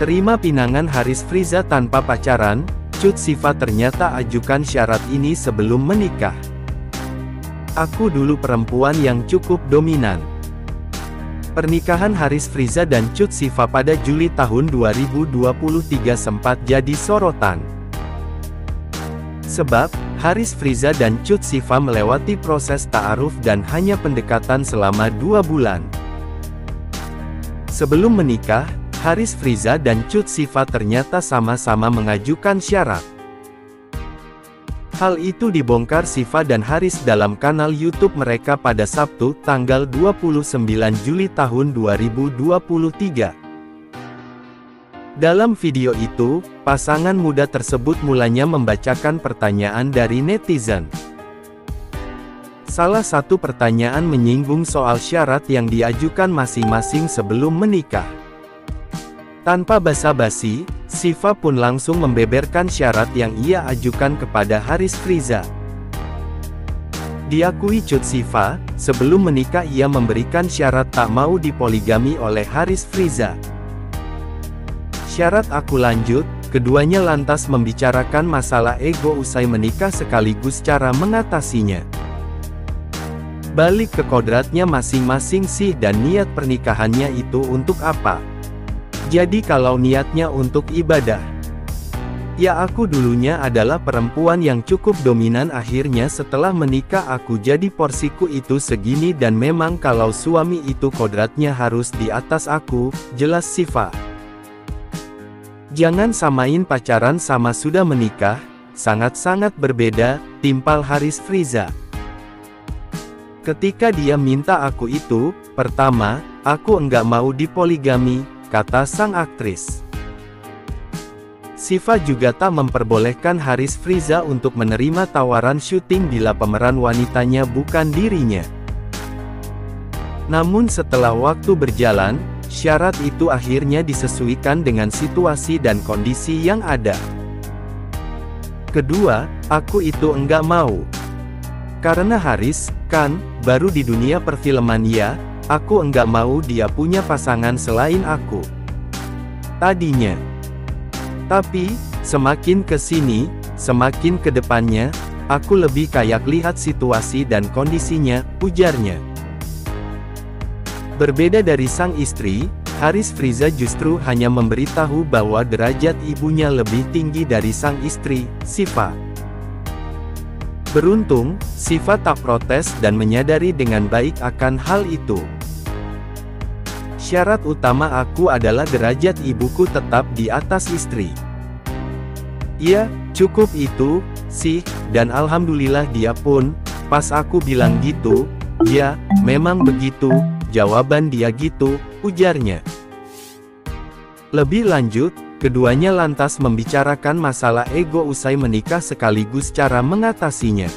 Terima pinangan Haris Friza tanpa pacaran, Cut Siva ternyata ajukan syarat ini sebelum menikah. Aku dulu perempuan yang cukup dominan. Pernikahan Haris Friza dan Cut Siva pada Juli tahun 2023 sempat jadi sorotan. Sebab, Haris Friza dan Cut Siva melewati proses ta'aruf dan hanya pendekatan selama 2 bulan. Sebelum menikah, Haris Friza dan Cut Siva ternyata sama-sama mengajukan syarat. Hal itu dibongkar Siva dan Haris dalam kanal YouTube mereka pada Sabtu, tanggal 29 Juli tahun 2023. Dalam video itu, pasangan muda tersebut mulanya membacakan pertanyaan dari netizen. Salah satu pertanyaan menyinggung soal syarat yang diajukan masing-masing sebelum menikah. Tanpa basa-basi, Siva pun langsung membeberkan syarat yang ia ajukan kepada Haris Friza. Diakui Cut Siva, sebelum menikah ia memberikan syarat tak mau dipoligami oleh Haris Friza. Syarat aku lanjut, keduanya lantas membicarakan masalah ego usai menikah sekaligus cara mengatasinya. Balik ke kodratnya masing-masing sih dan niat pernikahannya itu untuk apa? Jadi kalau niatnya untuk ibadah. Ya aku dulunya adalah perempuan yang cukup dominan akhirnya setelah menikah aku jadi porsiku itu segini dan memang kalau suami itu kodratnya harus di atas aku, jelas Siva. Jangan samain pacaran sama sudah menikah, sangat-sangat berbeda, timpal Haris Friza. Ketika dia minta aku itu, pertama, aku enggak mau dipoligami, kata sang aktris. Siva juga tak memperbolehkan Haris Friza untuk menerima tawaran syuting bila pemeran wanitanya bukan dirinya. Namun setelah waktu berjalan, syarat itu akhirnya disesuaikan dengan situasi dan kondisi yang ada. Kedua, aku itu enggak mau. Karena Haris, kan, baru di dunia perfilman ya, aku enggak mau dia punya pasangan selain aku. Tadinya. Tapi, semakin ke sini, semakin ke depannya, aku lebih kayak lihat situasi dan kondisinya, ujarnya. Berbeda dari sang istri, Haris Friza justru hanya memberitahu bahwa derajat ibunya lebih tinggi dari sang istri, Siva. Beruntung, Siva tak protes dan menyadari dengan baik akan hal itu. Syarat utama aku adalah derajat ibuku tetap di atas istri. Ya, cukup itu, sih, dan alhamdulillah dia pun, pas aku bilang gitu, ya, memang begitu, jawaban dia gitu, ujarnya. Lebih lanjut, keduanya lantas membicarakan masalah ego usai menikah sekaligus cara mengatasinya.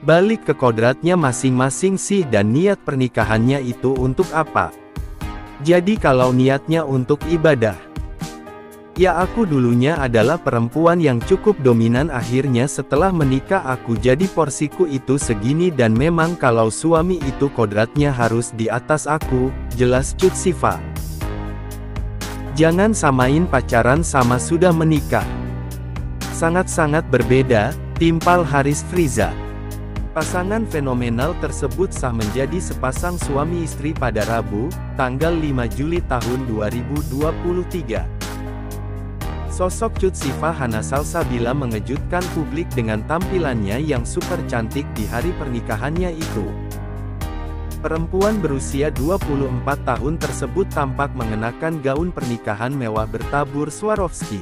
Balik ke kodratnya masing-masing sih dan niat pernikahannya itu untuk apa? Jadi kalau niatnya untuk ibadah. Ya aku dulunya adalah perempuan yang cukup dominan akhirnya setelah menikah aku jadi porsiku itu segini dan memang kalau suami itu kodratnya harus di atas aku, jelas Cut Siva. Jangan samain pacaran sama sudah menikah. Sangat-sangat berbeda, timpal Haris Friza. Pasangan fenomenal tersebut sah menjadi sepasang suami istri pada Rabu, tanggal 5 Juli tahun 2023. Sosok Cut Siva Hana Salsabila mengejutkan publik dengan tampilannya yang super cantik di hari pernikahannya itu. Perempuan berusia 24 tahun tersebut tampak mengenakan gaun pernikahan mewah bertabur Swarovski.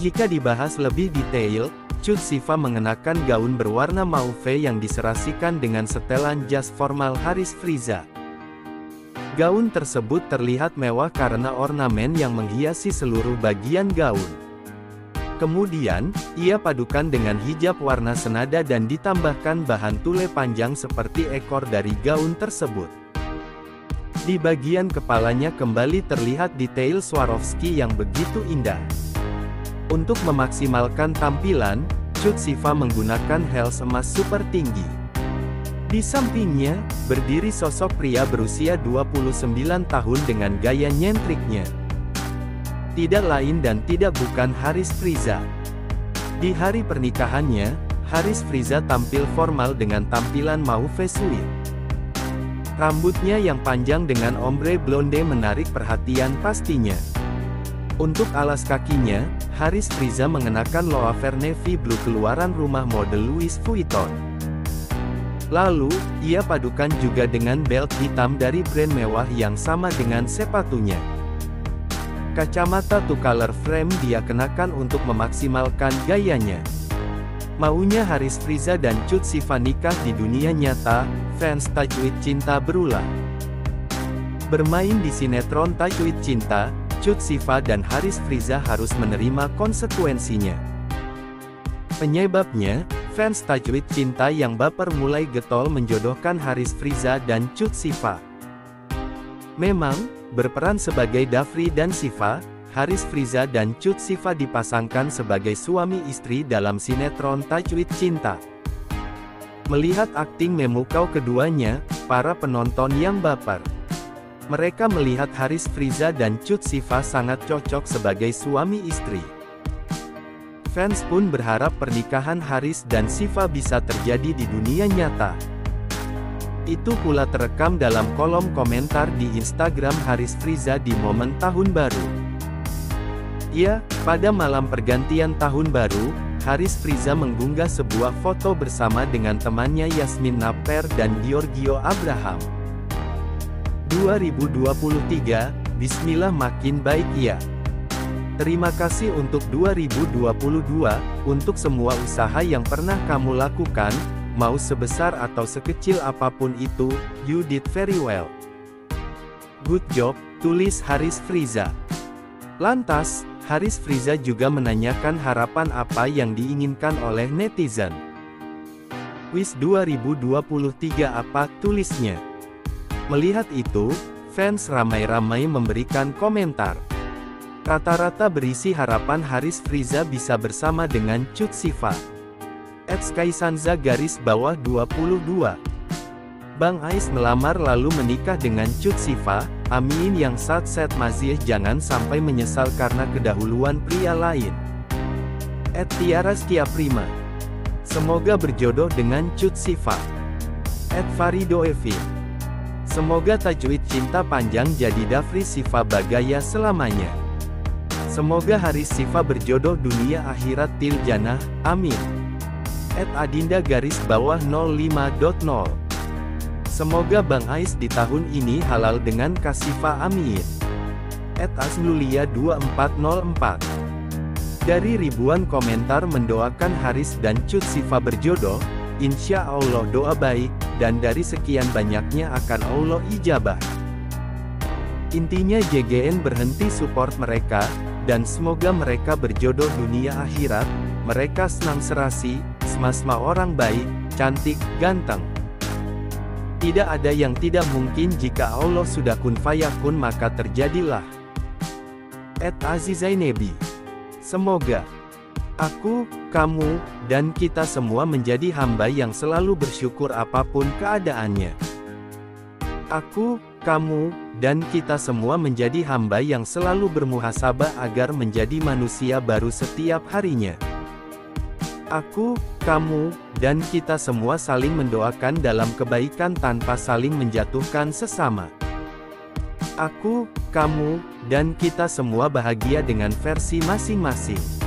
Jika dibahas lebih detail, Cut Siva mengenakan gaun berwarna mauve yang diserasikan dengan setelan jas formal Haris Friza. Gaun tersebut terlihat mewah karena ornamen yang menghiasi seluruh bagian gaun. Kemudian, ia padukan dengan hijab warna senada dan ditambahkan bahan tule panjang seperti ekor dari gaun tersebut. Di bagian kepalanya kembali terlihat detail Swarovski yang begitu indah. Untuk memaksimalkan tampilan, Cut Siva menggunakan heels emas super tinggi. Di sampingnya, berdiri sosok pria berusia 29 tahun dengan gaya nyentriknya. Tidak lain dan tidak bukan Haris Friza. Di hari pernikahannya, Haris Friza tampil formal dengan tampilan mauve sweet. Rambutnya yang panjang dengan ombre blonde menarik perhatian pastinya. Untuk alas kakinya, Haris Friza mengenakan loafer navy blue keluaran rumah mode Louis Vuitton. Lalu, ia padukan juga dengan belt hitam dari brand mewah yang sama dengan sepatunya. Kacamata two color frame dia kenakan untuk memaksimalkan gayanya. Maunya Haris Friza dan Cut Siva nikah di dunia nyata, fans Tajwid Cinta berulah. Bermain di sinetron Tajwid Cinta, Cut Siva dan Haris Friza harus menerima konsekuensinya. Penyebabnya, fans Tajwid Cinta yang baper mulai getol menjodohkan Haris Friza dan Cut Siva. Memang, berperan sebagai Dafri dan Siva, Haris Friza dan Cut Siva dipasangkan sebagai suami istri dalam sinetron Tajwid Cinta. Melihat akting memukau keduanya, para penonton yang baper. Mereka melihat Haris Friza dan Cut Siva sangat cocok sebagai suami istri. Fans pun berharap pernikahan Haris dan Siva bisa terjadi di dunia nyata. Itu pula terekam dalam kolom komentar di Instagram Haris Friza di momen tahun baru. Ya, pada malam pergantian tahun baru, Haris Friza mengunggah sebuah foto bersama dengan temannya Yasmin Naper dan Giorgio Abraham. 2023, Bismillah makin baik ya. Terima kasih untuk 2022, untuk semua usaha yang pernah kamu lakukan, mau sebesar atau sekecil apapun itu, you did very well. Good job, tulis Haris Friza. Lantas, Haris Friza juga menanyakan harapan apa yang diinginkan oleh netizen. Wish 2023 apa, tulisnya. Melihat itu, fans ramai-ramai memberikan komentar. Rata-rata berisi harapan Haris Friza bisa bersama dengan Cut Siva. @skaisanza_22 Bang Ais melamar lalu menikah dengan Cut Siva, amin yang set mazih jangan sampai menyesal karena kedahuluan pria lain. @Tiara Prima semoga berjodoh dengan Cut Siva. @Farido Evi semoga Tajwid Cinta panjang jadi Dafri Siva bagaya selamanya. Semoga Haris Siva berjodoh dunia akhirat til jannah, amin. @Adinda_05.0 semoga Bang Ais di tahun ini halal dengan Kasifa, amin. @Asnulia2404 dari ribuan komentar mendoakan Haris dan Cut Siva berjodoh, insya Allah doa baik, dan dari sekian banyaknya akan Allah ijabah. Intinya JGN berhenti support mereka, dan semoga mereka berjodoh dunia akhirat, mereka senang serasi, semasma orang baik, cantik, ganteng. Tidak ada yang tidak mungkin jika Allah sudah kun fayakun maka terjadilah. @Azizainebi semoga aku, kamu, dan kita semua menjadi hamba yang selalu bersyukur apapun keadaannya. Aku, kamu, dan kita semua menjadi hamba yang selalu bermuhasabah agar menjadi manusia baru setiap harinya. Aku, kamu, dan kita semua saling mendoakan dalam kebaikan tanpa saling menjatuhkan sesama. Aku, kamu, dan kita semua bahagia dengan versi masing-masing.